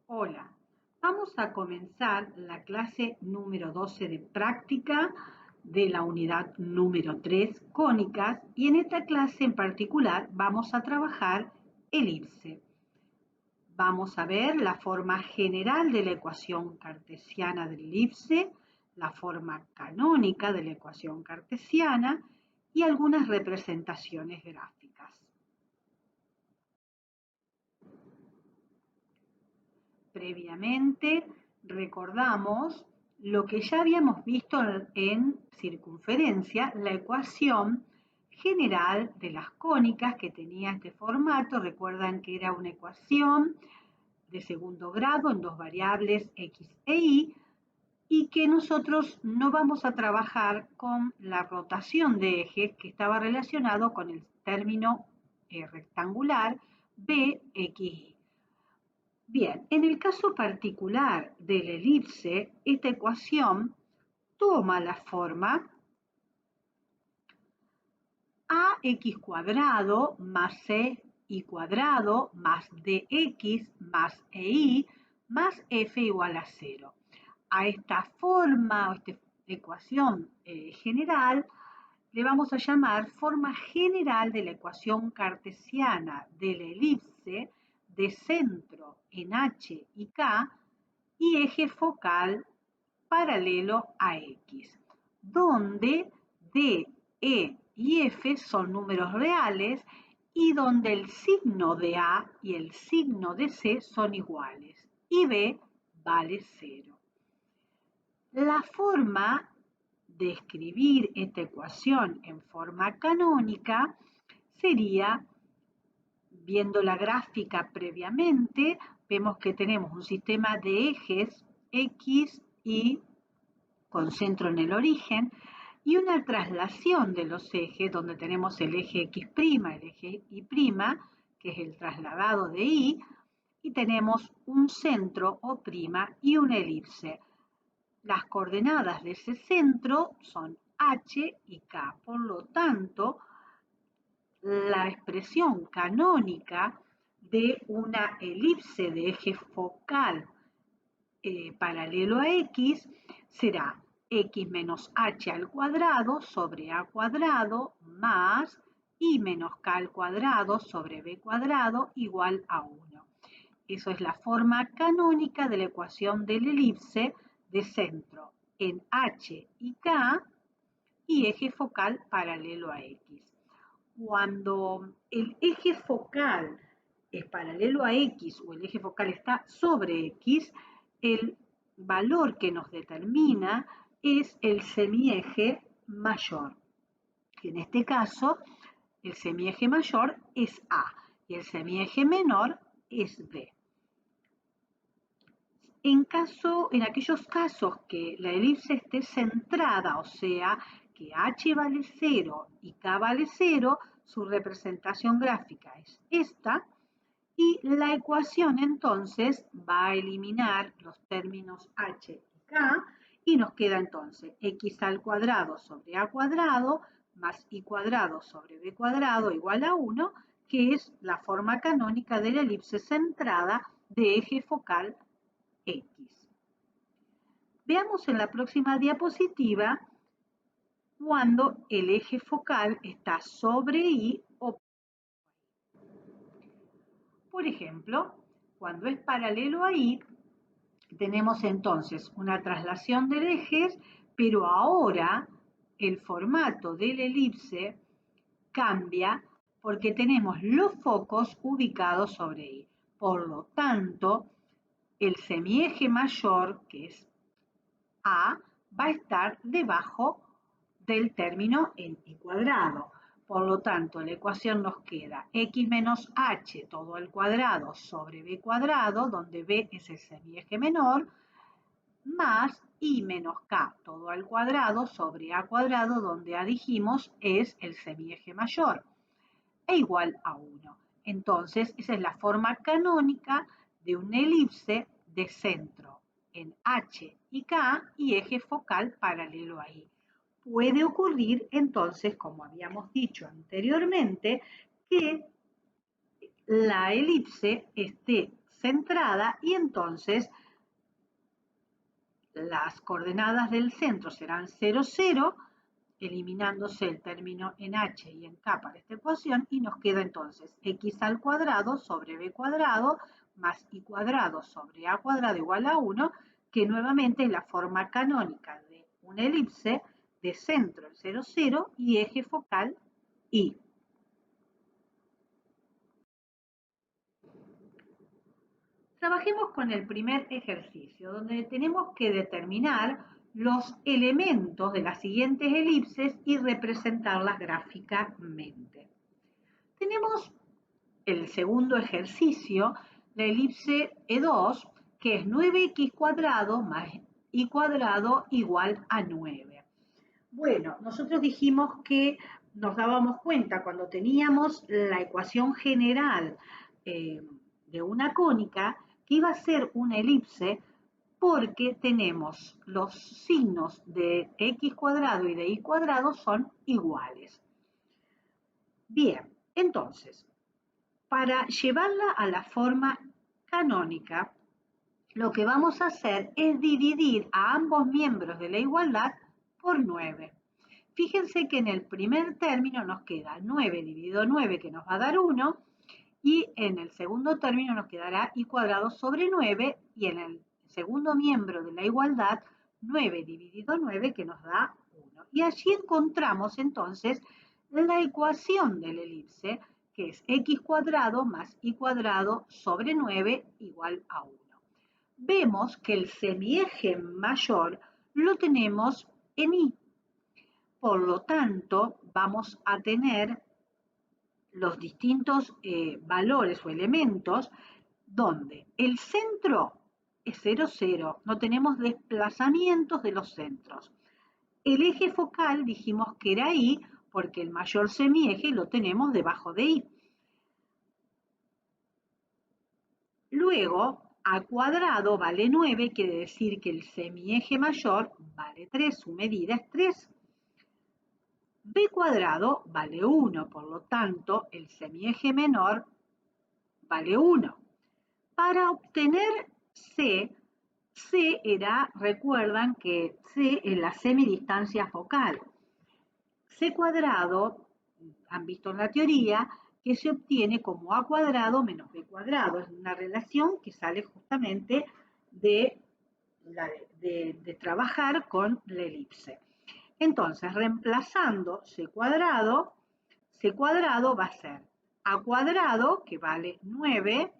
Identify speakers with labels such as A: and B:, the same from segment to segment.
A: Hola, vamos a comenzar la clase número 12 de práctica de la unidad número 3, cónicas, y en esta clase en particular vamos a trabajar elipse. Vamos a ver la forma general de la ecuación cartesiana del elipse, la forma canónica de la ecuación cartesiana y algunas representaciones gráficas. Previamente recordamos lo que ya habíamos visto en circunferencia, la ecuación general de las cónicas que tenía este formato. Recuerdan que era una ecuación de segundo grado en dos variables x e y que nosotros no vamos a trabajar con la rotación de ejes que estaba relacionado con el término rectangular bxy. Bien, en el caso particular del elipse, esta ecuación toma la forma ax cuadrado más y cuadrado más dx más y más f igual a 0. A esta forma, o esta ecuación general, le vamos a llamar forma general de la ecuación cartesiana del elipse de centro en H y K y eje focal paralelo a X, donde D, E y F son números reales y donde el signo de A y el signo de C son iguales y B vale 0. La forma de escribir esta ecuación en forma canónica sería, viendo la gráfica previamente, vemos que tenemos un sistema de ejes X y con centro en el origen y una traslación de los ejes donde tenemos el eje X', el eje Y', que es el trasladado de Y, y tenemos un centro O' y una elipse. Las coordenadas de ese centro son H y K. Por lo tanto, la expresión canónica de una elipse de eje focal paralelo a X será X menos H al cuadrado sobre A cuadrado más Y menos K al cuadrado sobre B cuadrado igual a 1. Eso es la forma canónica de la ecuación del elipse de centro en H y K y eje focal paralelo a X. Cuando el eje focal es paralelo a X o el eje focal está sobre X, el valor que nos determina es el semieje mayor. En este caso, el semieje mayor es A y el semieje menor es B. En aquellos casos que la elipse esté centrada, o sea, que H vale 0 y K vale 0, su representación gráfica es esta, y la ecuación entonces va a eliminar los términos H y K, y nos queda entonces X al cuadrado sobre A cuadrado más Y cuadrado sobre B cuadrado igual a 1, que es la forma canónica de la elipse centrada de eje focal X. Veamos en la próxima diapositiva cuando el eje focal está sobre Y o, por ejemplo, cuando es paralelo a Y, tenemos entonces una traslación del eje, pero ahora el formato del elipse cambia porque tenemos los focos ubicados sobre Y. Por lo tanto, el semieje mayor, que es A, va a estar debajo del término en Y cuadrado. Por lo tanto, la ecuación nos queda X menos H todo al cuadrado sobre B cuadrado, donde B es el semieje menor, más I menos K todo al cuadrado sobre A cuadrado, donde A dijimos es el semieje mayor, e igual a 1. Entonces, esa es la forma canónica de una elipse de centro en H y K y eje focal paralelo a Y. Puede ocurrir entonces, como habíamos dicho anteriormente, que la elipse esté centrada y entonces las coordenadas del centro serán 0, 0, eliminándose el término en h y en k para esta ecuación, y nos queda entonces x al cuadrado sobre b cuadrado más y cuadrado sobre a cuadrado igual a 1, que nuevamente es la forma canónica de una elipse de centro el 0, 0 y eje focal y. Trabajemos con el primer ejercicio, donde tenemos que determinar los elementos de las siguientes elipses y representarlas gráficamente. Tenemos el segundo ejercicio, la elipse E2, que es 9x cuadrado más y cuadrado igual a 9. Bueno, nosotros dijimos que nos dábamos cuenta cuando teníamos la ecuación general de una cónica que iba a ser una elipse porque tenemos los signos de x cuadrado y de y cuadrado son iguales. Bien, entonces, para llevarla a la forma canónica, lo que vamos a hacer es dividir a ambos miembros de la igualdad por 9. Fíjense que en el primer término nos queda 9 dividido 9, que nos va a dar 1, y en el segundo término nos quedará y cuadrado sobre 9, y en el segundo miembro de la igualdad, 9 dividido 9, que nos da 1. Y allí encontramos entonces la ecuación de la elipse, que es x cuadrado más y cuadrado sobre 9 igual a 1. Vemos que el semieje mayor lo tenemos en y. Por lo tanto, vamos a tener los distintos valores o elementos donde el centro es 0, 0, no tenemos desplazamientos de los centros. El eje focal dijimos que era y porque el mayor semieje lo tenemos debajo de y. Luego, a cuadrado vale 9, quiere decir que el semieje mayor vale 3, su medida es 3. B cuadrado vale 1, por lo tanto, el semieje menor vale 1. Para obtener C, C era, recuerdan que C es la semidistancia focal. C cuadrado, han visto en la teoría, que se obtiene como A cuadrado menos B cuadrado. Es una relación que sale justamente de trabajar con la elipse. Entonces, reemplazando C cuadrado va a ser A cuadrado, que vale 9,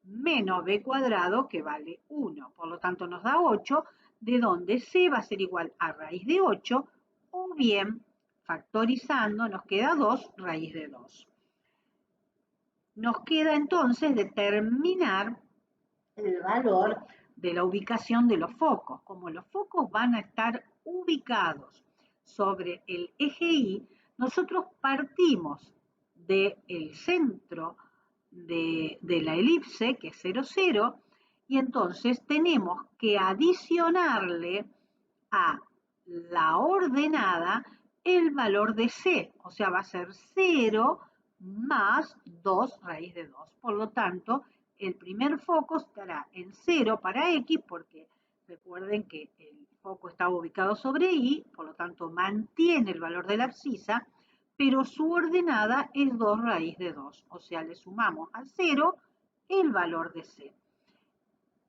A: menos B cuadrado, que vale 1. Por lo tanto, nos da 8, de donde C va a ser igual a raíz de 8, o bien, factorizando, nos queda 2 raíz de 2. Nos queda entonces determinar el valor de la ubicación de los focos. Como los focos van a estar ubicados sobre el eje Y, nosotros partimos del centro de la elipse, que es 0, 0, y entonces tenemos que adicionarle a la ordenada el valor de C, o sea, va a ser 0 más 2 raíz de 2. Por lo tanto, el primer foco estará en 0 para X, porque recuerden que el foco está ubicado sobre Y, por lo tanto mantiene el valor de la abscisa, pero su ordenada es 2 raíz de 2, o sea, le sumamos a 0 el valor de C.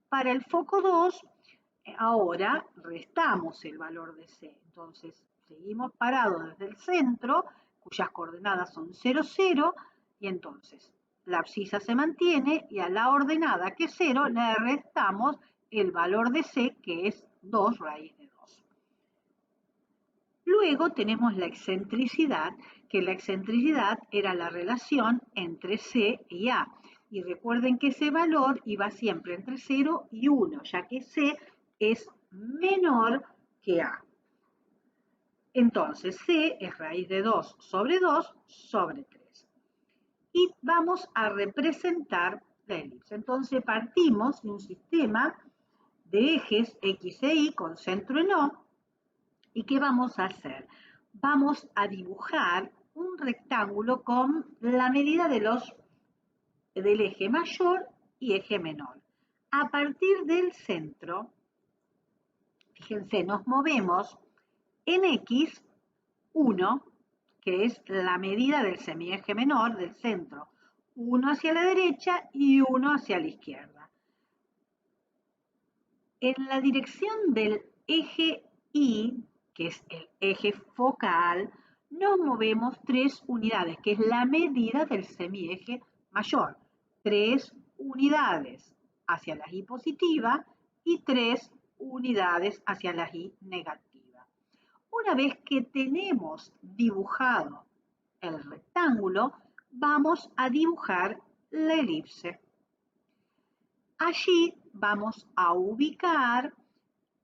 A: Para el foco 2, ahora restamos el valor de C, entonces seguimos parados desde el centro, cuyas coordenadas son 0, 0, y entonces la abscisa se mantiene y a la ordenada que es 0 le restamos el valor de C, que es 2 raíz de 2. Luego tenemos la excentricidad, que la excentricidad era la relación entre C y A. Y recuerden que ese valor iba siempre entre 0 y 1, ya que C es menor que A. Entonces, C es raíz de 2 sobre 3. Y vamos a representar la elipse. Entonces, partimos de un sistema de ejes X e Y con centro en O. ¿Y qué vamos a hacer? Vamos a dibujar un rectángulo con la medida del eje mayor y eje menor. A partir del centro, fíjense, nos movemos en X 1, que es la medida del semieje menor del centro, 1 hacia la derecha y 1 hacia la izquierda. En la dirección del eje Y, que es el eje focal, nos movemos 3 unidades, que es la medida del semieje mayor. 3 unidades hacia la Y positiva y 3 unidades hacia la Y negativa. Una vez que tenemos dibujado el rectángulo, vamos a dibujar la elipse. Allí vamos a ubicar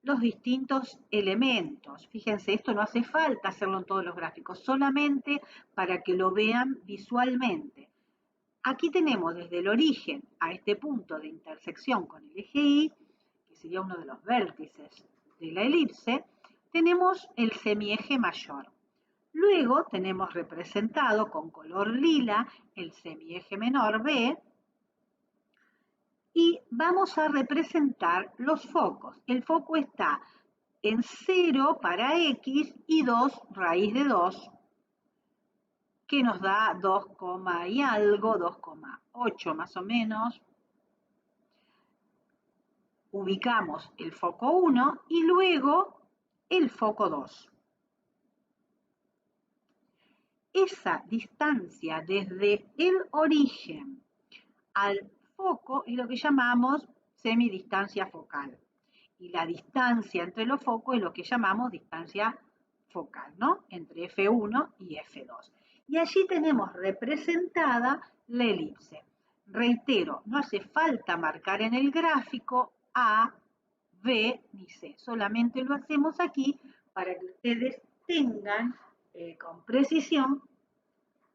A: los distintos elementos. Fíjense, esto no hace falta hacerlo en todos los gráficos, solamente para que lo vean visualmente. Aquí tenemos desde el origen a este punto de intersección con el eje Y, que sería uno de los vértices de la elipse, tenemos el semieje mayor. Luego tenemos representado con color lila el semieje menor B, y vamos a representar los focos. El foco está en 0 para X y 2 raíz de 2, que nos da 2, y algo, 2,8 más o menos. Ubicamos el foco 1 y luego el foco 2. Esa distancia desde el origen al foco es lo que llamamos semidistancia focal. Y la distancia entre los focos es lo que llamamos distancia focal, ¿no? Entre F1 y F2. Y allí tenemos representada la elipse. Reitero, no hace falta marcar en el gráfico A, B ni C. Solamente lo hacemos aquí para que ustedes tengan con precisión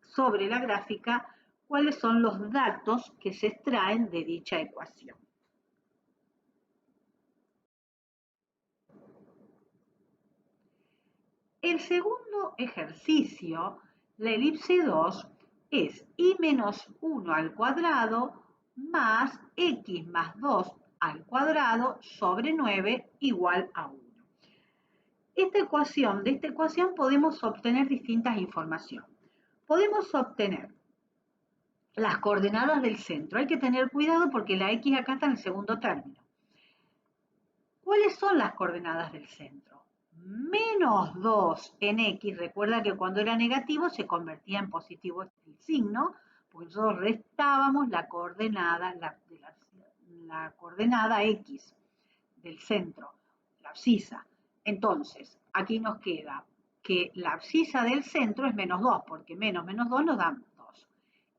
A: sobre la gráfica cuáles son los datos que se extraen de dicha ecuación. El segundo ejercicio, la elipse 2, es y menos 1 al cuadrado más x más 2 al cuadrado sobre 9 igual a 1. De esta ecuación podemos obtener distintas informaciones. Podemos obtener las coordenadas del centro. Hay que tener cuidado porque la x acá está en el segundo término. ¿Cuáles son las coordenadas del centro? Menos 2 en x, recuerda que cuando era negativo se convertía en positivo el signo, porque nosotros restábamos la coordenada, la coordenada x del centro, la abscisa. Entonces, aquí nos queda que la abscisa del centro es menos 2, porque menos 2 nos da 2.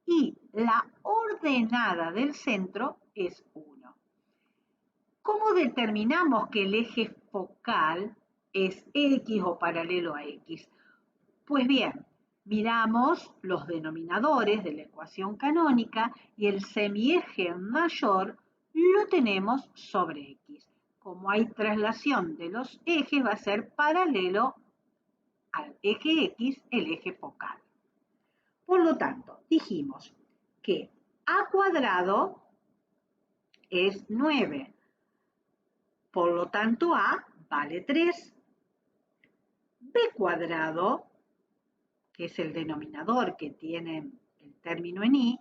A: Y la ordenada del centro es 1. ¿Cómo determinamos que el eje focal es X o paralelo a X? Pues bien, miramos los denominadores de la ecuación canónica y el semieje mayor lo tenemos sobre X. Como hay traslación de los ejes, va a ser paralelo al eje X, el eje focal. Por lo tanto, dijimos que A cuadrado es 9. Por lo tanto, A vale 3. B cuadrado, que es el denominador que tiene el término en I,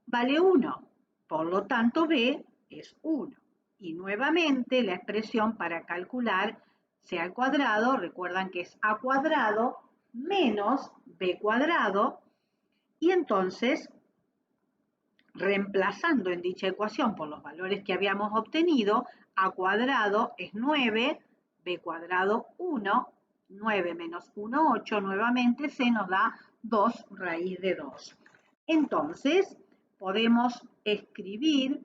A: vale 1. Por lo tanto, B es 1. Y nuevamente la expresión para calcular C al cuadrado, recuerdan que es A cuadrado menos B cuadrado, y entonces, reemplazando en dicha ecuación por los valores que habíamos obtenido, A cuadrado es 9, B cuadrado 1, 9 menos 1, 8, nuevamente C nos da 2 raíz de 2. Entonces, podemos escribir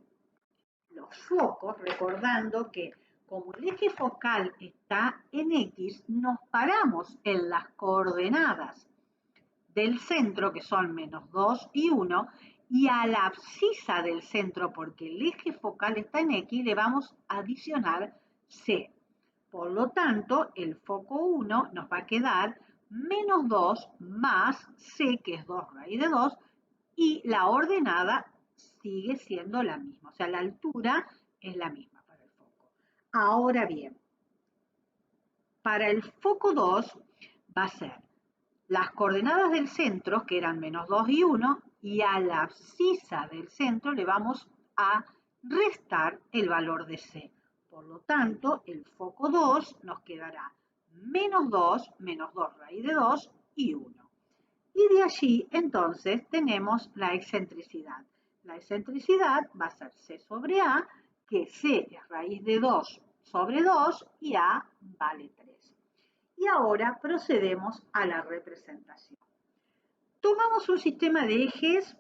A: los focos recordando que como el eje focal está en X, nos paramos en las coordenadas del centro, que son menos 2 y 1, y a la abscisa del centro, porque el eje focal está en X, le vamos a adicionar C. Por lo tanto, el foco 1 nos va a quedar menos 2 más C, que es 2 raíz de 2, y la ordenada sigue siendo la misma, o sea, la altura es la misma para el foco. Ahora bien, para el foco 2 va a ser las coordenadas del centro, que eran -2 y 1, y a la abscisa del centro le vamos a restar el valor de C. Por lo tanto, el foco 2 nos quedará -2, -2 raíz de 2 y 1. Y de allí, entonces, tenemos la excentricidad. La excentricidad va a ser C sobre A, que C es raíz de 2 sobre 2 y A vale 3. Y ahora procedemos a la representación. Tomamos un sistema de ejes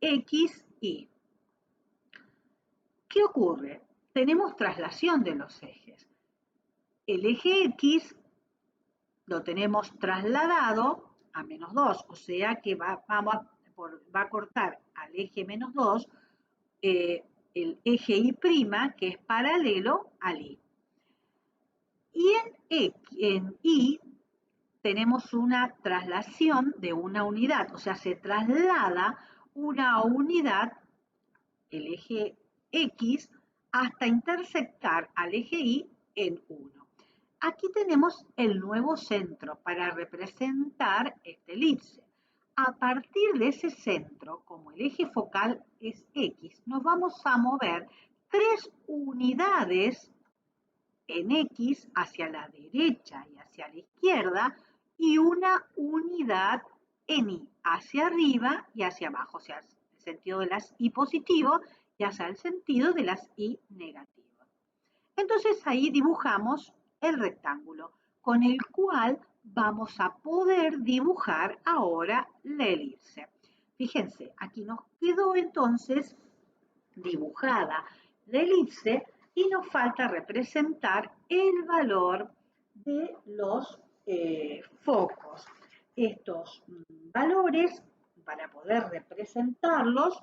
A: X, Y. ¿Qué ocurre? Tenemos traslación de los ejes. El eje X lo tenemos trasladado a -2, o sea que va a cortar al eje -2 el eje Y', que es paralelo al Y. Y en Y tenemos una traslación de una unidad, o sea, se traslada una unidad, el eje X, hasta intersectar al eje Y en 1. Aquí tenemos el nuevo centro para representar esta elipse. A partir de ese centro, como el eje focal es X, nos vamos a mover 3 unidades en X hacia la derecha y hacia la izquierda y una unidad en Y hacia arriba y hacia abajo, o sea, el sentido de las Y positivo y hacia el sentido de las Y negativas. Entonces ahí dibujamos el rectángulo con el cual vamos a poder dibujar ahora la elipse. Fíjense, aquí nos quedó entonces dibujada la elipse y nos falta representar el valor de los focos. Estos valores, para poder representarlos,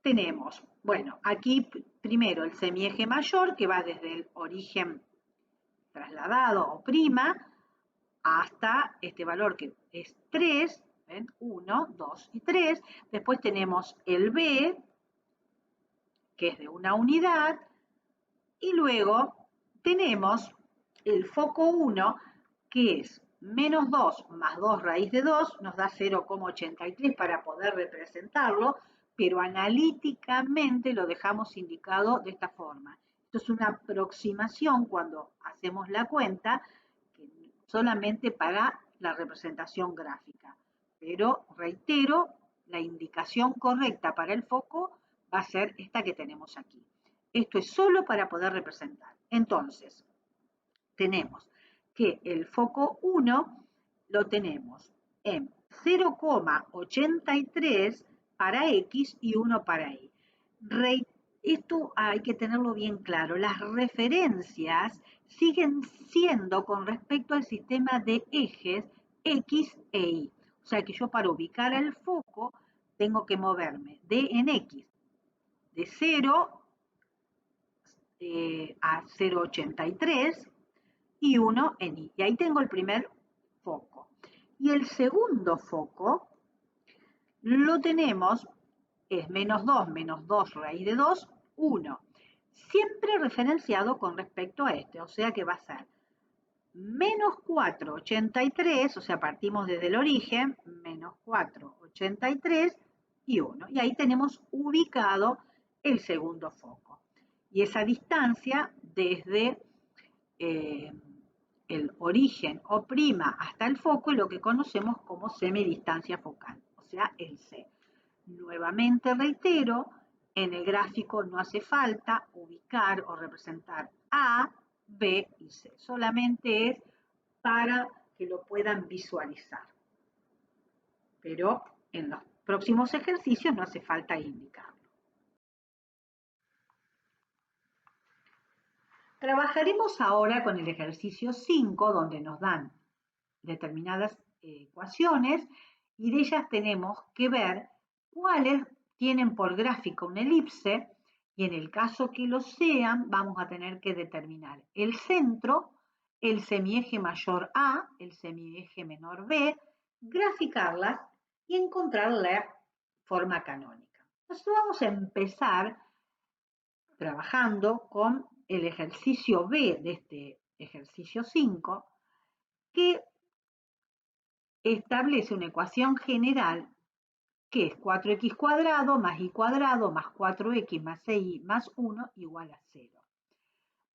A: tenemos, bueno, aquí primero el semieje mayor que va desde el origen trasladado o prima hasta este valor que es 3, ¿ven? 1, 2 y 3. Después tenemos el B, que es de una unidad, y luego tenemos el foco 1, que es -2 más 2 raíz de 2, nos da 0,83 para poder representarlo, pero analíticamente lo dejamos indicado de esta forma. Esto es una aproximación cuando hacemos la cuenta, solamente para la representación gráfica. Pero reitero, la indicación correcta para el foco va a ser esta que tenemos aquí. Esto es solo para poder representar. Entonces, tenemos que el foco 1 lo tenemos en 0,83 para X y 1 para Y. Esto hay que tenerlo bien claro. Las referencias siguen siendo con respecto al sistema de ejes X e Y. O sea que yo para ubicar el foco tengo que moverme en X de 0 a 0,83 y 1 en Y. Y ahí tengo el primer foco. Y el segundo foco lo tenemos, es -2 raíz de 2, 1. Siempre referenciado con respecto a este, o sea que va a ser -4,83, o sea, partimos desde el origen, -4,83 y 1. Y ahí tenemos ubicado el segundo foco. Y esa distancia desde el origen o prima hasta el foco es lo que conocemos como semidistancia focal, o sea, el C. Nuevamente reitero, en el gráfico no hace falta ubicar o representar A, B y C, solamente es para que lo puedan visualizar. Pero en los próximos ejercicios no hace falta indicarlo. Trabajaremos ahora con el ejercicio 5, donde nos dan determinadas ecuaciones y de ellas tenemos que ver cuáles tienen por gráfico una elipse y en el caso que lo sean vamos a tener que determinar el centro, el semieje mayor A, el semieje menor B, graficarlas y encontrar la forma canónica. Entonces vamos a empezar trabajando con el ejercicio B de este ejercicio 5, que establece una ecuación general que es 4x cuadrado más y cuadrado más 4x más 6y más 1 igual a 0.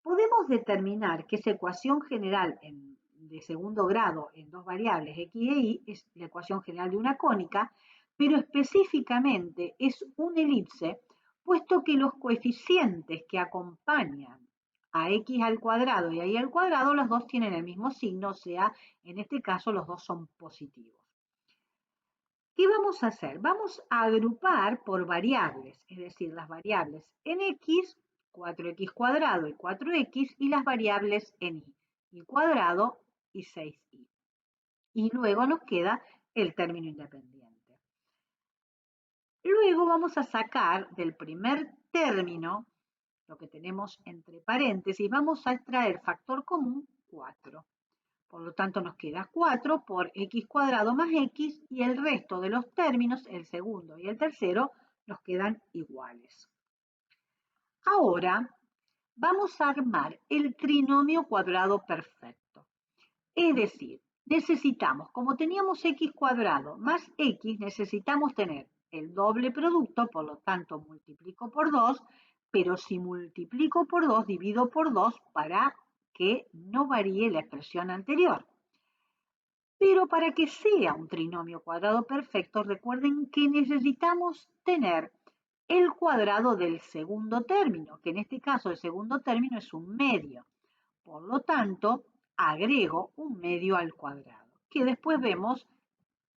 A: Podemos determinar que esa ecuación general de segundo grado en dos variables x e y es la ecuación general de una cónica, pero específicamente es una elipse, puesto que los coeficientes que acompañan a x al cuadrado y a y al cuadrado, los dos tienen el mismo signo, o sea, en este caso los dos son positivos. ¿Qué vamos a hacer? Vamos a agrupar por variables, es decir, las variables en x, 4x cuadrado y 4x, y las variables en y cuadrado y 6y. Y luego nos queda el término independiente. Luego vamos a sacar del primer término, lo que tenemos entre paréntesis, vamos a extraer factor común 4. Por lo tanto, nos queda 4 por x cuadrado más x, y el resto de los términos, el segundo y el tercero, nos quedan iguales. Ahora vamos a armar el trinomio cuadrado perfecto. Es decir, necesitamos, como teníamos x cuadrado más x, necesitamos tener el doble producto, por lo tanto multiplico por 2, pero si multiplico por 2, divido por 2 para que no varíe la expresión anterior. Pero para que sea un trinomio cuadrado perfecto, recuerden que necesitamos tener el cuadrado del segundo término, que en este caso el segundo término es un medio. Por lo tanto, agrego un medio al cuadrado, que después vemos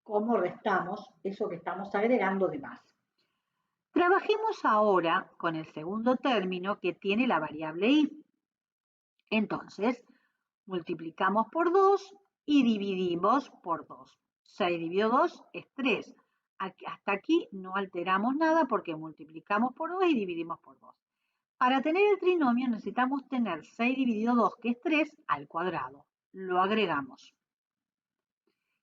A: cómo restamos eso que estamos agregando de más. Trabajemos ahora con el segundo término que tiene la variable y. Entonces, multiplicamos por 2 y dividimos por 2. 6 dividido 2 es 3. Hasta aquí no alteramos nada porque multiplicamos por 2 y dividimos por 2. Para tener el trinomio necesitamos tener 6 dividido 2, que es 3, al cuadrado. Lo agregamos.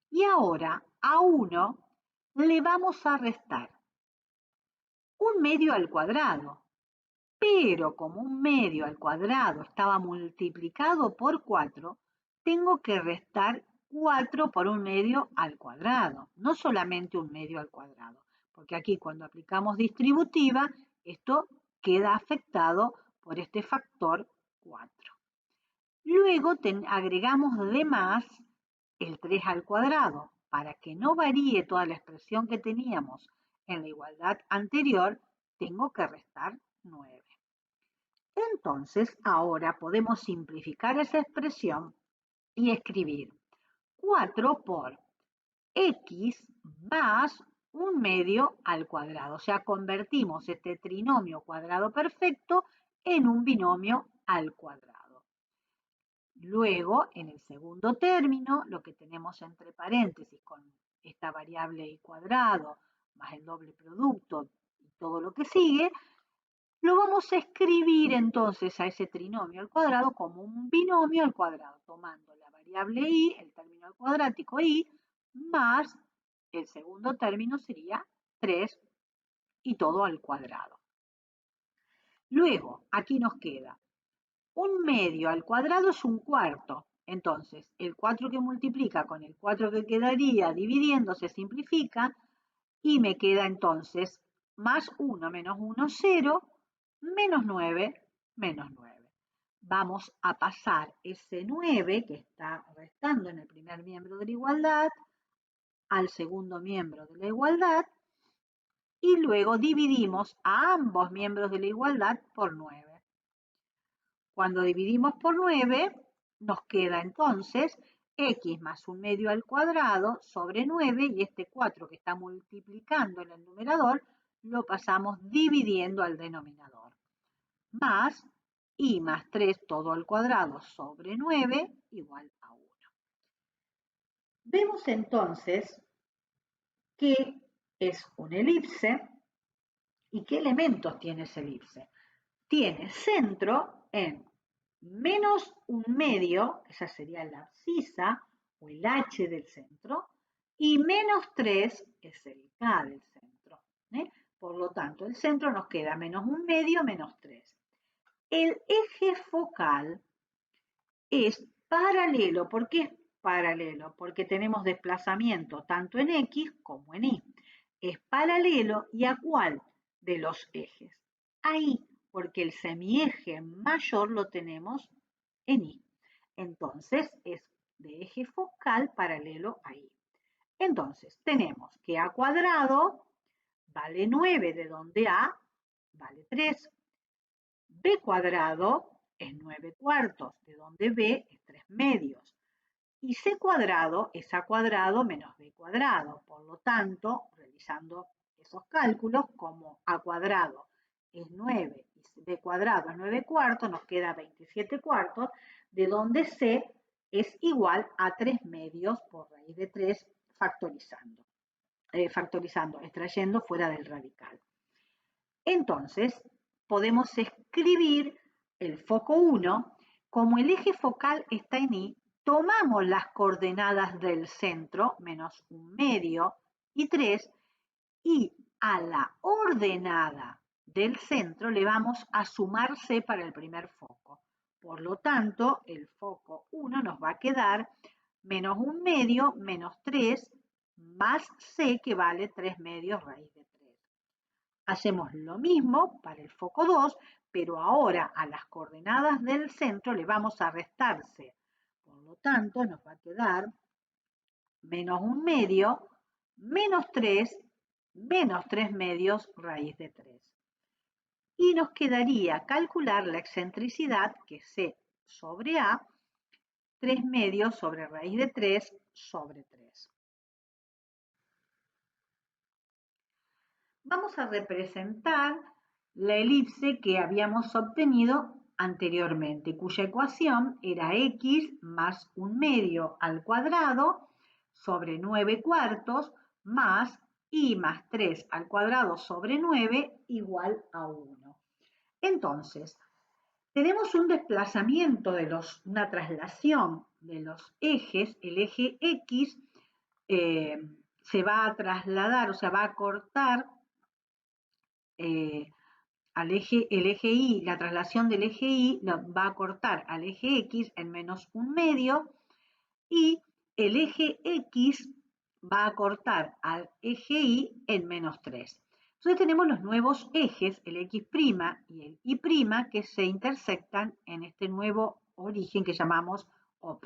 A: Y ahora a 1 le vamos a restar un medio al cuadrado. Pero como un medio al cuadrado estaba multiplicado por 4, tengo que restar 4 por un medio al cuadrado, no solamente un medio al cuadrado, porque aquí cuando aplicamos distributiva, esto queda afectado por este factor 4. Luego agregamos de más el 3 al cuadrado. Para que no varíe toda la expresión que teníamos en la igualdad anterior, tengo que restar 9. Entonces, ahora podemos simplificar esa expresión y escribir 4 por x más un medio al cuadrado. O sea, convertimos este trinomio cuadrado perfecto en un binomio al cuadrado. Luego, en el segundo término, lo que tenemos entre paréntesis con esta variable y cuadrado más el doble producto y todo lo que sigue, lo vamos a escribir entonces a ese trinomio al cuadrado como un binomio al cuadrado, tomando la variable y, el término cuadrático y, más el segundo término sería 3 y todo al cuadrado. Luego, aquí nos queda un medio al cuadrado es un cuarto. Entonces, el 4 que multiplica con el 4 que quedaría dividiendo se simplifica y me queda entonces más 1 menos 1, 0, menos 9, menos 9. Vamos a pasar ese 9 que está restando en el primer miembro de la igualdad al segundo miembro de la igualdad y luego dividimos a ambos miembros de la igualdad por 9. Cuando dividimos por 9, nos queda entonces x más un medio al cuadrado sobre 9 y este 4 que está multiplicando en el numerador lo pasamos dividiendo al denominador. Más y más 3 todo al cuadrado sobre 9 igual a 1. Vemos entonces que es una elipse y qué elementos tiene esa elipse. Tiene centro en menos un medio, esa sería la abscisa o el h del centro, y menos 3 es el k del centro. Por lo tanto, el centro nos queda menos 1/2, menos 3. El eje focal es paralelo. ¿Por qué es paralelo? Porque tenemos desplazamiento tanto en X como en Y. Es paralelo, ¿y a cuál de los ejes? A Y, porque el semieje mayor lo tenemos en Y. Entonces es de eje focal paralelo a Y. Entonces tenemos que A cuadrado vale 9, de donde A vale 3. B cuadrado es 9 cuartos, de donde B es 3 medios. Y C cuadrado es A cuadrado menos B cuadrado. Por lo tanto, realizando esos cálculos, como A cuadrado es 9 y B cuadrado es 9 cuartos, nos queda 27 cuartos, de donde C es igual a 3 medios por raíz de 3 factorizando, extrayendo fuera del radical. Entonces, podemos escribir el foco 1, como el eje focal está en Y, tomamos las coordenadas del centro, menos 1/2 y 3, y a la ordenada del centro le vamos a sumar C para el primer foco. Por lo tanto, el foco 1 nos va a quedar menos 1/2 menos 3 más C, que vale 3 medios raíz de 3. Hacemos lo mismo para el foco 2, pero ahora a las coordenadas del centro le vamos a restar C. Por lo tanto, nos va a quedar menos 1/2 menos 3 menos 3 medios raíz de 3. Y nos quedaría calcular la excentricidad, que es C sobre A, 3 medios sobre raíz de 3 sobre 3. Vamos a representar la elipse que habíamos obtenido anteriormente, cuya ecuación era x más 1/2 al cuadrado sobre 9 cuartos más y más 3 al cuadrado sobre 9 igual a 1. Entonces, tenemos un desplazamiento una traslación de los ejes. El eje X se va a trasladar, o sea, va a cortar el eje Y, la traslación del eje Y va a cortar al eje X en menos 1/2 y el eje X va a cortar al eje Y en menos 3. Entonces tenemos los nuevos ejes, el X' y el Y', que se intersectan en este nuevo origen que llamamos O'.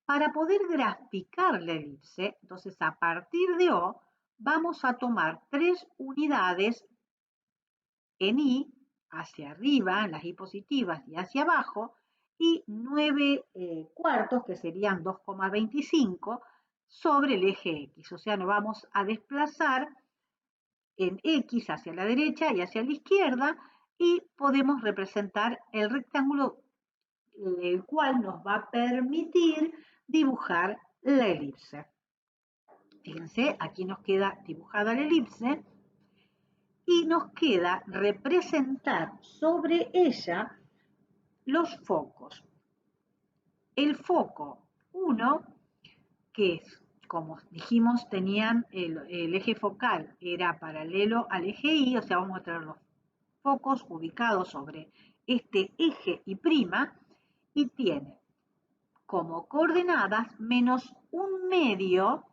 A: Para poder graficar la elipse, entonces a partir de O, vamos a tomar 3 unidades en Y, hacia arriba, en las Y positivas, y hacia abajo, y 9 cuartos, que serían 2,25, sobre el eje X. O sea, nos vamos a desplazar en X hacia la derecha y hacia la izquierda, y podemos representar el rectángulo, el cual nos va a permitir dibujar la elipse. Fíjense, aquí nos queda dibujada la elipse y nos queda representar sobre ella los focos. El foco 1, que es, como dijimos, tenían el eje focal, era paralelo al eje Y, o sea, vamos a tener los focos ubicados sobre este eje Y', y tiene como coordenadas menos 1/2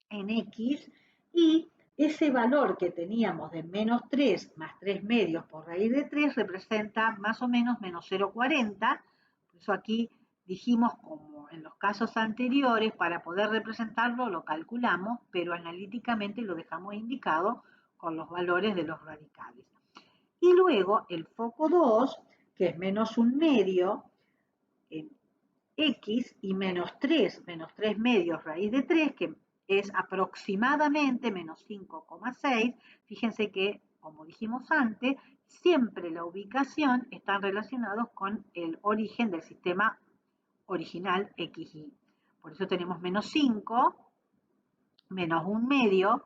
A: en X, y ese valor que teníamos de menos 3 más 3 medios por raíz de 3 representa más o menos menos 0,40. Por eso aquí dijimos, como en los casos anteriores, para poder representarlo lo calculamos, pero analíticamente lo dejamos indicado con los valores de los radicales. Y luego el foco 2, que es menos 1/2 en X, y menos 3 medios raíz de 3, que es aproximadamente menos 5,6. Fíjense que, como dijimos antes, siempre la ubicación está relacionada con el origen del sistema original XY. Por eso tenemos menos 5, menos 1/2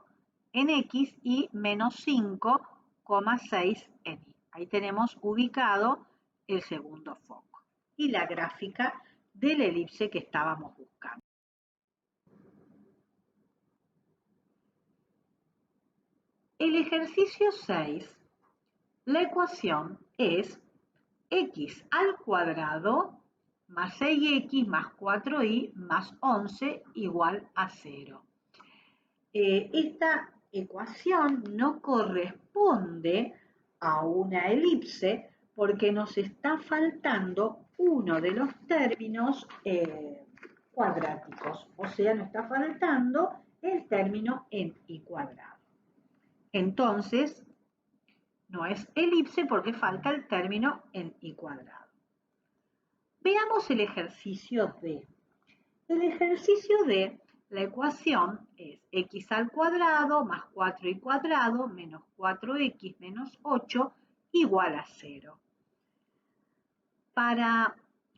A: en X y menos 5,6 en Y. Ahí tenemos ubicado el segundo foco. Y la gráfica de la elipse que estábamos buscando. El ejercicio 6, la ecuación es x al cuadrado más 6x más 4y más 11 igual a 0. Esta ecuación no corresponde a una elipse porque nos está faltando uno de los términos cuadráticos, o sea, nos está faltando el término en y cuadrado. Entonces, no es elipse porque falta el término en y cuadrado. Veamos el ejercicio D. El ejercicio D, la ecuación es x al cuadrado más 4y cuadrado menos 4x menos 8 igual a 0.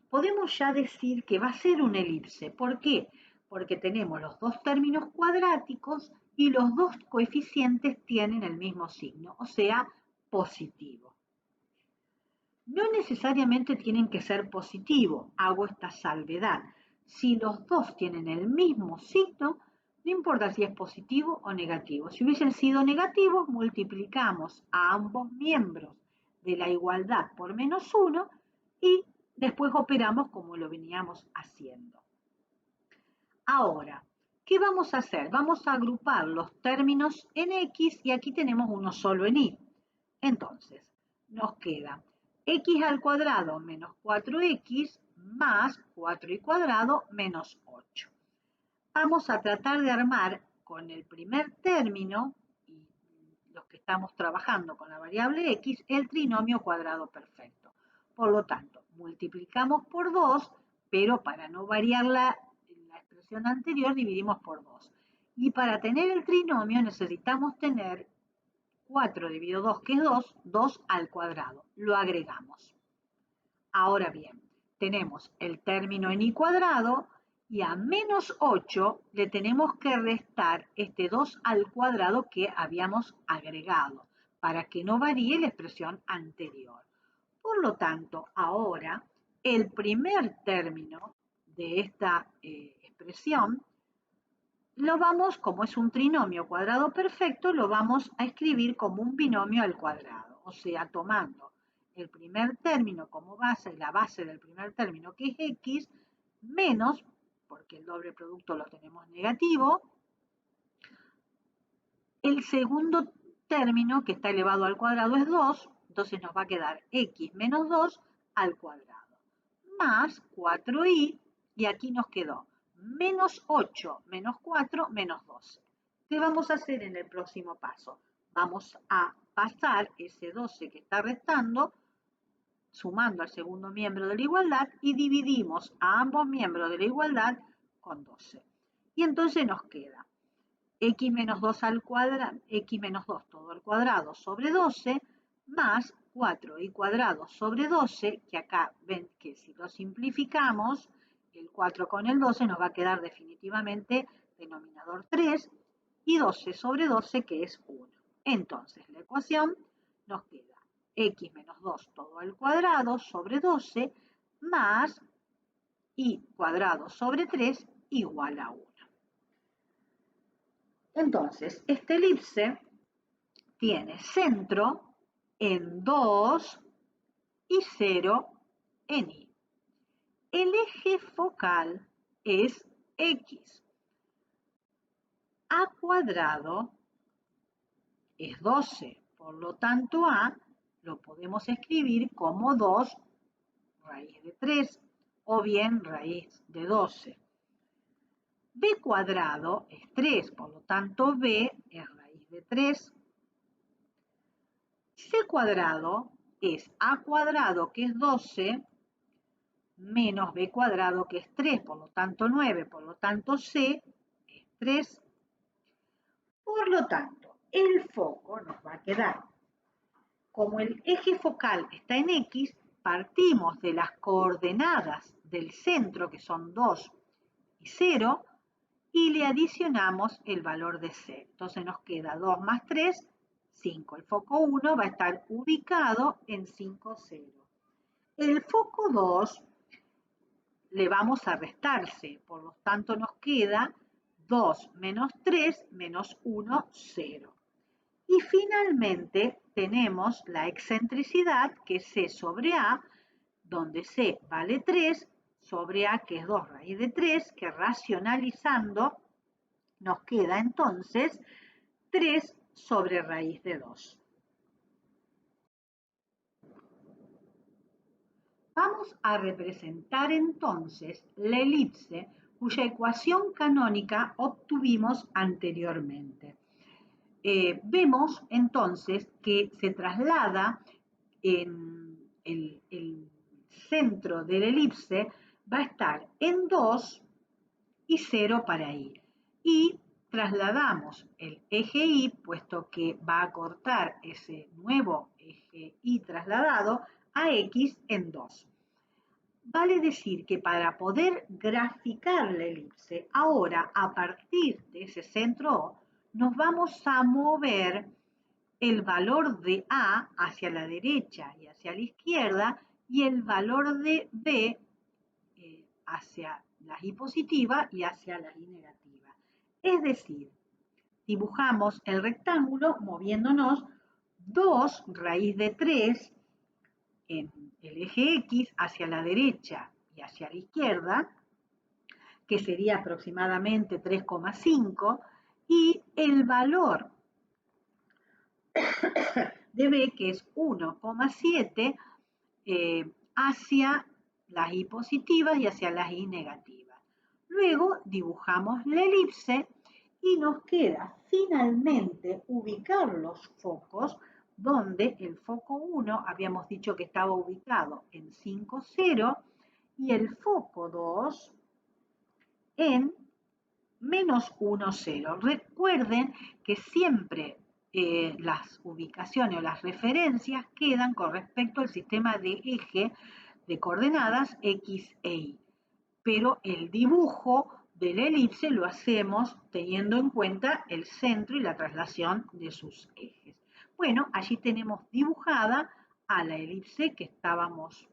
A: Podemos ya decir que va a ser una elipse. ¿Por qué? Porque tenemos los dos términos cuadráticos y los dos coeficientes tienen el mismo signo, o sea, positivo. No necesariamente tienen que ser positivos, hago esta salvedad. Si los dos tienen el mismo signo, no importa si es positivo o negativo. Si hubiesen sido negativos, multiplicamos a ambos miembros de la igualdad por -1 y después operamos como lo veníamos haciendo. Ahora, ¿qué vamos a hacer? Vamos a agrupar los términos en X y aquí tenemos uno solo en Y. Entonces, nos queda x al cuadrado menos 4x más 4y cuadrado menos 8. Vamos a tratar de armar con el primer término, y los que estamos trabajando con la variable x, el trinomio cuadrado perfecto. Por lo tanto, multiplicamos por 2, pero para no variar la expresión anterior, dividimos por 2. Y para tener el trinomio necesitamos tener 4 dividido 2, que es 2, 2 al cuadrado. Lo agregamos. Ahora bien, tenemos el término en y cuadrado y a menos 8 le tenemos que restar este 2 al cuadrado que habíamos agregado para que no varíe la expresión anterior. Por lo tanto, ahora el primer término de esta expresión lo vamos, como es un trinomio cuadrado perfecto, lo vamos a escribir como un binomio al cuadrado, o sea, tomando el primer término como base, la base del primer término que es x, menos, porque el doble producto lo tenemos negativo, el segundo término que está elevado al cuadrado es 2, entonces nos va a quedar x menos 2 al cuadrado, más 4y, y aquí nos quedó menos 8 menos 4 menos 12. ¿Qué vamos a hacer en el próximo paso? Vamos a pasar ese 12 que está restando, sumando al segundo miembro de la igualdad, y dividimos a ambos miembros de la igualdad con 12. Y entonces nos queda x menos 2 al cuadrado, x menos 2 todo al cuadrado sobre 12, más 4y cuadrado sobre 12, que acá ven que si lo simplificamos, el 4 con el 12 nos va a quedar definitivamente denominador 3, y 12 sobre 12 que es 1. Entonces la ecuación nos queda x menos 2 todo al cuadrado sobre 12 más y cuadrado sobre 3 igual a 1. Entonces, esta elipse tiene centro en 2 y 0 en Y. El eje focal es X. A cuadrado es 12, por lo tanto A lo podemos escribir como 2 raíz de 3 o bien raíz de 12. B cuadrado es 3, por lo tanto B es raíz de 3. C cuadrado es A cuadrado, que es 12, menos B cuadrado, que es 3, por lo tanto 9, por lo tanto C es 3. Por lo tanto, el foco nos va a quedar. Como el eje focal está en X, partimos de las coordenadas del centro, que son 2 y 0, y le adicionamos el valor de C. Entonces nos queda 2 más 3, 5. El foco 1 va a estar ubicado en 5, 0. El foco 2 le vamos a restar C, por lo tanto nos queda 2 menos 3 menos 1, 0. Y finalmente tenemos la excentricidad, que es C sobre A, donde C vale 3 sobre A, que es 2 raíz de 3, que racionalizando nos queda entonces 3 sobre raíz de 2. Vamos a representar entonces la elipse cuya ecuación canónica obtuvimos anteriormente. Vemos entonces que se traslada en el centro de la elipse, va a estar en 2 y 0 para I. Y trasladamos el eje Y, puesto que va a cortar ese nuevo eje Y trasladado, a X en 2. Vale decir que para poder graficar la elipse, ahora a partir de ese centro O, nos vamos a mover el valor de A hacia la derecha y hacia la izquierda y el valor de B hacia la I positiva y hacia la I negativa. Es decir, dibujamos el rectángulo moviéndonos 2 raíz de 3 en el eje X hacia la derecha y hacia la izquierda, que sería aproximadamente 3,5, y el valor de B, que es 1,7, hacia las I positivas y hacia las I negativas. Luego dibujamos la elipse y nos queda finalmente ubicar los focos donde el foco 1 habíamos dicho que estaba ubicado en 5, 0 y el foco 2 en menos 1, 0. Recuerden que siempre las ubicaciones o las referencias quedan con respecto al sistema de eje de coordenadas X e Y, pero el dibujo de la elipse lo hacemos teniendo en cuenta el centro y la traslación de sus ejes. Bueno, allí tenemos dibujada a la elipse que estábamos